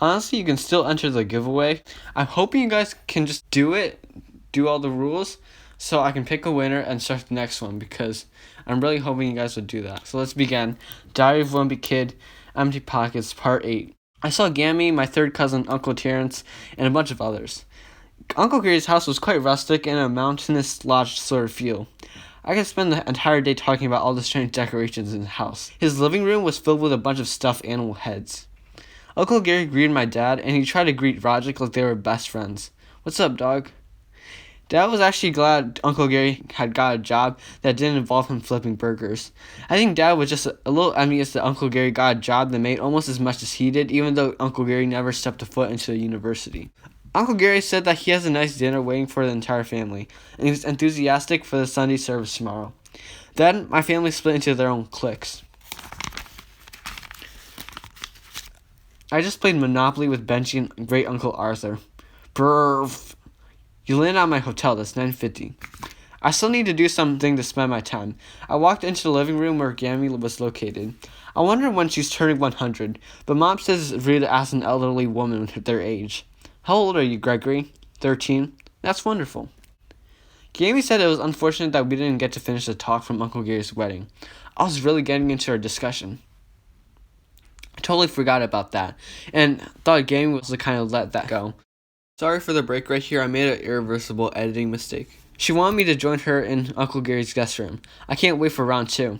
Honestly, you can still enter the giveaway. I'm hoping you guys can just do all the rules, so I can pick a winner and start the next one, because I'm really hoping you guys would do that. So let's begin. Diary of Wimpy Kid, Empty Pockets, Part 8. I saw Gammy, my third cousin, Uncle Terrence, and a bunch of others. Uncle Gary's house was quite rustic and a mountainous lodge sort of feel. I could spend the entire day talking about all the strange decorations in the house. His living room was filled with a bunch of stuffed animal heads. Uncle Gary greeted my dad, and he tried to greet Roger like they were best friends. "What's up, dog?" Dad was actually glad Uncle Gary had got a job that didn't involve him flipping burgers. I think Dad was just a little envious that Uncle Gary got a job that made almost as much as he did, even though Uncle Gary never stepped a foot into a university. Uncle Gary said that he has a nice dinner waiting for the entire family, and he was enthusiastic for the Sunday service tomorrow. Then, my family split into their own cliques. I just played Monopoly with Benji and Great Uncle Arthur. Brrrr. You landed at my hotel, that's $9.50. I still need to do something to spend my time. I walked into the living room where Gammy was located. I wonder when she's turning 100, but Mom says it's rude to ask an elderly woman their age. How old are you, Gregory? 13? That's wonderful. Gammy said it was unfortunate that we didn't get to finish the talk from Uncle Gary's wedding. I was really getting into our discussion. I totally forgot about that, and thought Gammy was the kind of let that go. Sorry for the break right here, I made an irreversible editing mistake. She wanted me to join her in Uncle Gary's guest room. I can't wait for round 2.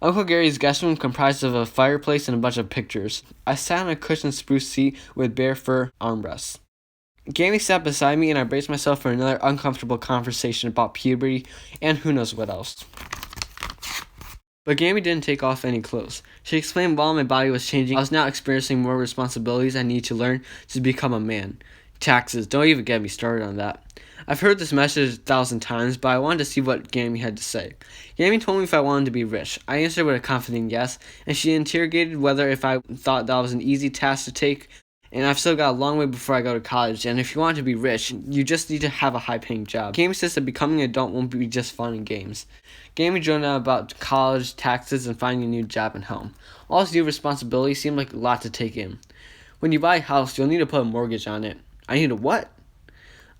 Uncle Gary's guest room comprised of a fireplace and a bunch of pictures. I sat on a cushioned spruce seat with bare fur armrests. Gammy sat beside me, and I braced myself for another uncomfortable conversation about puberty and who knows what else. But Gammy didn't take off any clothes. She explained while my body was changing, I was now experiencing more responsibilities I need to learn to become a man. Taxes, don't even get me started on that. I've heard this message 1,000 times, but I wanted to see what Gammy had to say. Gammy told me if I wanted to be rich. I answered with a confident yes, and she interrogated whether if I thought that was an easy task to take, and I've still got a long way before I go to college, and if you want to be rich, you just need to have a high-paying job. Gammy says that becoming an adult won't be just fun and games. Gammy droned out about college, taxes, and finding a new job and home. All this new responsibility seemed like a lot to take in. When you buy a house, you'll need to put a mortgage on it. I need a what?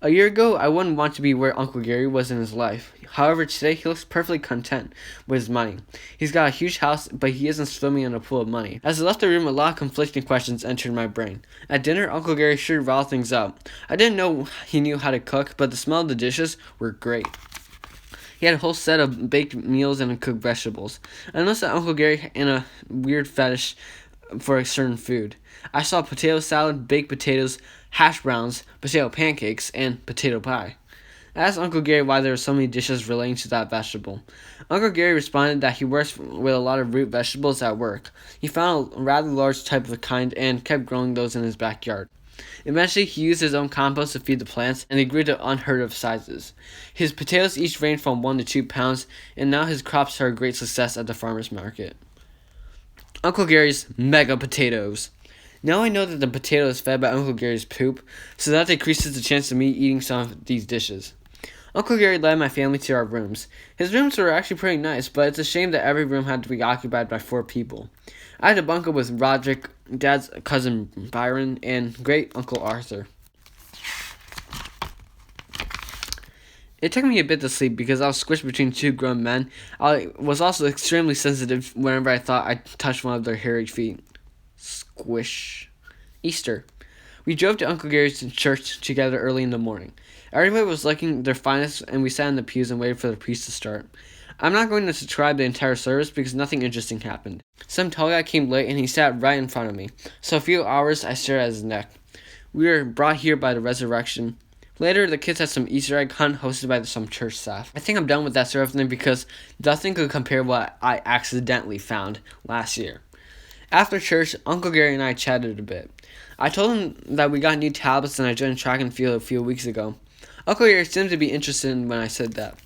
A year ago, I wouldn't want to be where Uncle Gary was in his life. However, today he looks perfectly content with his money. He's got a huge house, but he isn't swimming in a pool of money. As I left the room, a lot of conflicting questions entered my brain. At dinner, Uncle Gary sure riled things up. I didn't know he knew how to cook, but the smell of the dishes were great. He had a whole set of baked meals and cooked vegetables. I noticed that Uncle Gary had a weird fetish for a certain food. I saw potato salad, baked potatoes, hash browns, potato pancakes, and potato pie. I asked Uncle Gary why there were so many dishes relating to that vegetable. Uncle Gary responded that he works with a lot of root vegetables at work. He found a rather large type of the kind and kept growing those in his backyard. Eventually, he used his own compost to feed the plants, and they grew to unheard of sizes. His potatoes each ranged from 1 to 2 pounds, and now his crops are a great success at the farmer's market. Uncle Gary's mega potatoes. Now I know that the potato is fed by Uncle Gary's poop, so that decreases the chance of me eating some of these dishes. Uncle Gary led my family to our rooms. His rooms were actually pretty nice, but it's a shame that every room had to be occupied by 4 people. I had to bunk up with Roderick, Dad's cousin Byron, and Great Uncle Arthur. It took me a bit to sleep because I was squished between 2 grown men. I was also extremely sensitive whenever I thought I touched one of their hairy feet. Squish. Easter. We drove to Uncle Gary's church together early in the morning. Everybody was looking their finest, and we sat in the pews and waited for the priest to start. I'm not going to describe the entire service because nothing interesting happened. Some tall guy came late, and he sat right in front of me. So a few hours, I stared at his neck. We were brought here by the resurrection. Later, the kids had some Easter egg hunt hosted by some church staff. I think I'm done with that sort of thing because nothing could compare what I accidentally found last year. After church, Uncle Gary and I chatted a bit. I told him that we got new tablets and I joined track and field a few weeks ago. Uncle Gary seemed to be interested when I said that.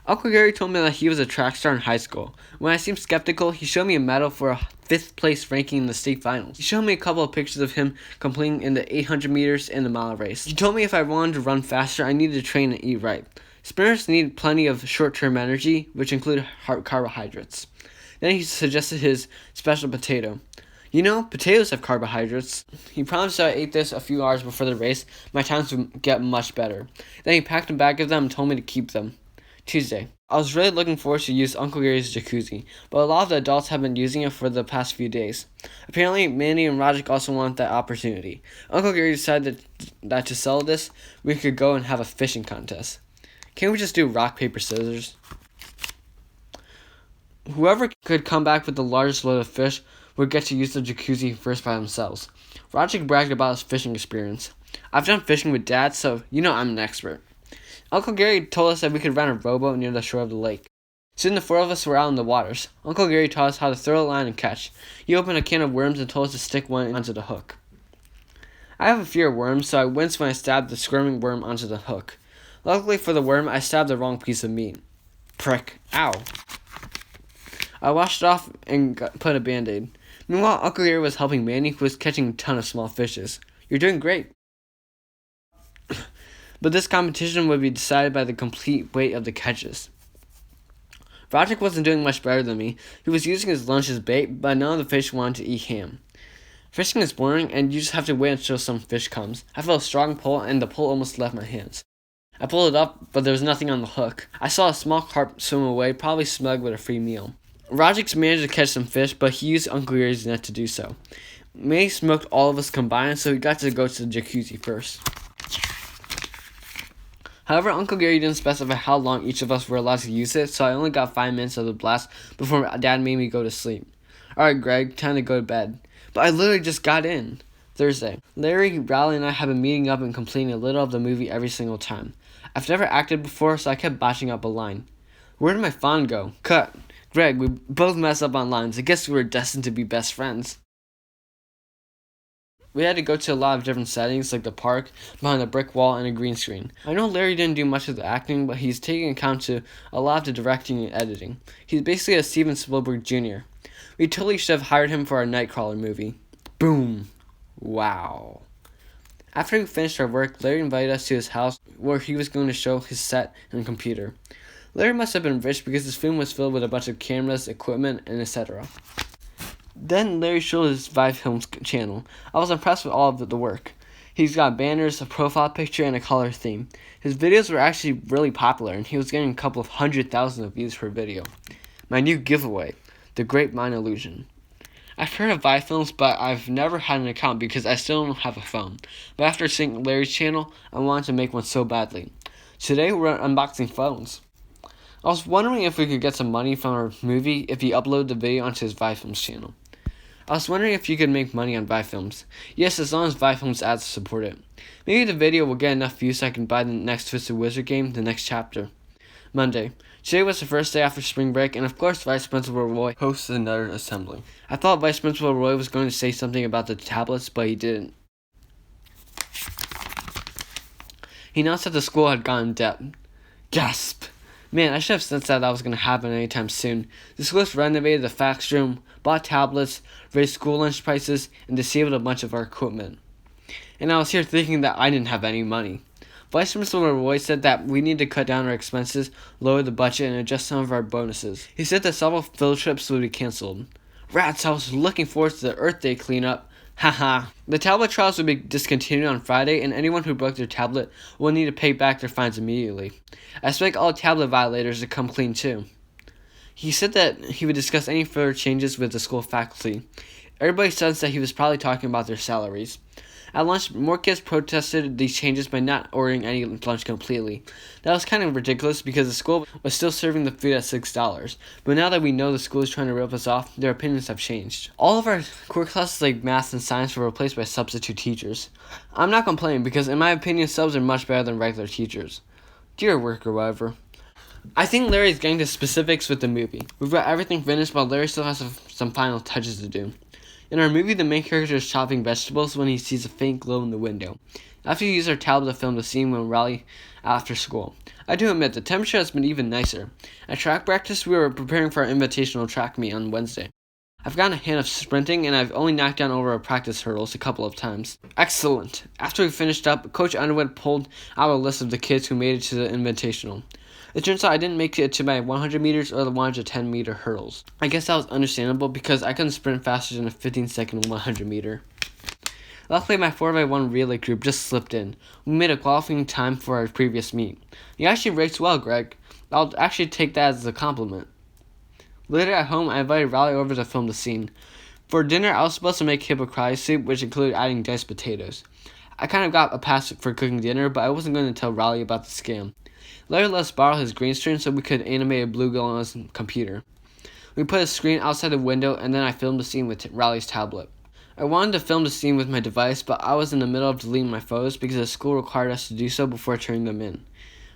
Uncle Gary told me that he was a track star in high school. When I seemed skeptical, he showed me a medal for a 5th place ranking in the state finals. He showed me a couple of pictures of him completing in the 800 meters and the mile race. He told me if I wanted to run faster, I needed to train and eat right. Sprinters need plenty of short-term energy, which include carbohydrates. Then he suggested his special potato. You know, potatoes have carbohydrates. He promised that I ate this a few hours before the race, my times would get much better. Then he packed a bag of them and told me to keep them. Tuesday. I was really looking forward to use Uncle Gary's jacuzzi, but a lot of the adults have been using it for the past few days. Apparently, Mandy and Rajik also want that opportunity. Uncle Gary decided that to sell this, we could go and have a fishing contest. Can't we just do rock, paper, scissors? Whoever could come back with the largest load of fish would get to use the jacuzzi first by themselves. Rajik bragged about his fishing experience. I've done fishing with Dad, so you know I'm an expert. Uncle Gary told us that we could rent a rowboat near the shore of the lake. Soon the four of us were out in the waters. Uncle Gary taught us how to throw a line and catch. He opened a can of worms and told us to stick one onto the hook. I have a fear of worms, so I winced when I stabbed the squirming worm onto the hook. Luckily for the worm, I stabbed the wrong piece of meat. Prick. Ow. I washed it off and put a band-aid. Meanwhile, Uncle Gary was helping Manny, who was catching a ton of small fishes. You're doing great. But this competition would be decided by the complete weight of the catches. Rajik wasn't doing much better than me. He was using his lunch as bait, but none of the fish wanted to eat ham. Fishing is boring, and you just have to wait until some fish comes. I felt a strong pull, and the pole almost left my hands. I pulled it up, but there was nothing on the hook. I saw a small carp swim away, probably smug with a free meal. Rajik managed to catch some fish, but he used Uncle Gary's net to do so. May smoked all of us combined, so he got to go to the jacuzzi first. However, Uncle Gary didn't specify how long each of us were allowed to use it, so I only got 5 minutes of the blast before Dad made me go to sleep. Alright, Greg, time to go to bed. But I literally just got in. Thursday. Larry, Riley, and I have been meeting up and completing a little of the movie every single time. I've never acted before, so I kept botching up a line. Where did my phone go? Cut. Greg, we both mess up on lines. I guess we were destined to be best friends. We had to go to a lot of different settings, like the park, behind a brick wall, and a green screen. I know Larry didn't do much of the acting, but he's taking account to a lot of the directing and editing. He's basically a Steven Spielberg Jr. We totally should have hired him for our Nightcrawler movie. Boom. Wow. After we finished our work, Larry invited us to his house, where he was going to show his set and computer. Larry must have been rich because his room was filled with a bunch of cameras, equipment, and etc. Then Larry showed his Vive Films channel. I was impressed with all of the work. He's got banners, a profile picture, and a color theme. His videos were actually really popular, and he was getting a couple of 100,000 views per video. My new giveaway, The Great Mind Illusion. I've heard of Vive Films, but I've never had an account because I still don't have a phone. But after seeing Larry's channel, I wanted to make one so badly. Today we're unboxing phones. I was wondering if we could get some money from our movie if he uploaded the video onto his Vive Films channel. I was wondering if you could make money on Vive Films. Yes, as long as Vive Films ads support it. Maybe the video will get enough views so I can buy the next Twisted Wizard game, the next chapter. Monday. Today was the first day after spring break, and of course Vice Principal Roy hosted another assembly. I thought Vice Principal Roy was going to say something about the tablets, but he didn't. He announced that the school had gone in debt. Gasp! Man, I should have sensed that was going to happen anytime soon. The school has renovated the fax room, bought tablets, raised school lunch prices, and disabled a bunch of our equipment. And I was here thinking that I didn't have any money. Vice Principal Roy said that we need to cut down our expenses, lower the budget, and adjust some of our bonuses. He said that several field trips would be canceled. Rats, I was looking forward to the Earth Day cleanup. Haha. The tablet trials will be discontinued on Friday, and anyone who broke their tablet will need to pay back their fines immediately. I expect all tablet violators to come clean too. He said that he would discuss any further changes with the school faculty. Everybody sensed that he was probably talking about their salaries. At lunch, more kids protested these changes by not ordering any lunch completely. That was kind of ridiculous because the school was still serving the food at $6. But now that we know the school is trying to rip us off, their opinions have changed. All of our core classes like math and science were replaced by substitute teachers. I'm not complaining because in my opinion, subs are much better than regular teachers. Do your work or whatever. I think Larry's getting to specifics with the movie. We've got everything finished, but Larry still has some final touches to do. In our movie, the main character is chopping vegetables when he sees a faint glow in the window. After we use our tablet to film the scene when rally after school. I do admit, the temperature has been even nicer. At track practice, we were preparing for our invitational track meet on Wednesday. I've gotten a hand of sprinting, and I've only knocked down over our practice hurdles a couple of times. Excellent! After we finished up, Coach Underwood pulled out a list of the kids who made it to the invitational. It turns out I didn't make it to my 100 meters or the 110 meter hurdles. I guess that was understandable because I couldn't sprint faster than a 15-second 100 meter. Luckily, my 4x1 relay group just slipped in. We made a qualifying time for our previous meet. You actually raced well, Greg. I'll actually take that as a compliment. Later at home, I invited Riley over to film the scene. For dinner, I was supposed to make hippocrate soup, which included adding diced potatoes. I kind of got a pass for cooking dinner, but I wasn't going to tell Riley about the scam. Larry let us borrow his green screen so we could animate a bluegill on his computer. We put a screen outside the window, and then I filmed the scene with Riley's tablet. I wanted to film the scene with my device, but I was in the middle of deleting my photos because the school required us to do so before turning them in.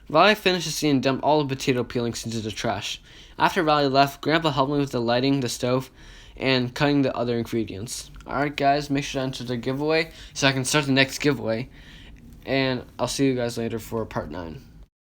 Riley finished the scene and dumped all the potato peelings into the trash. After Riley left, Grandpa helped me with the lighting, the stove, and cutting the other ingredients. Alright guys, make sure to enter the giveaway so I can start the next giveaway. And I'll see you guys later for part 9.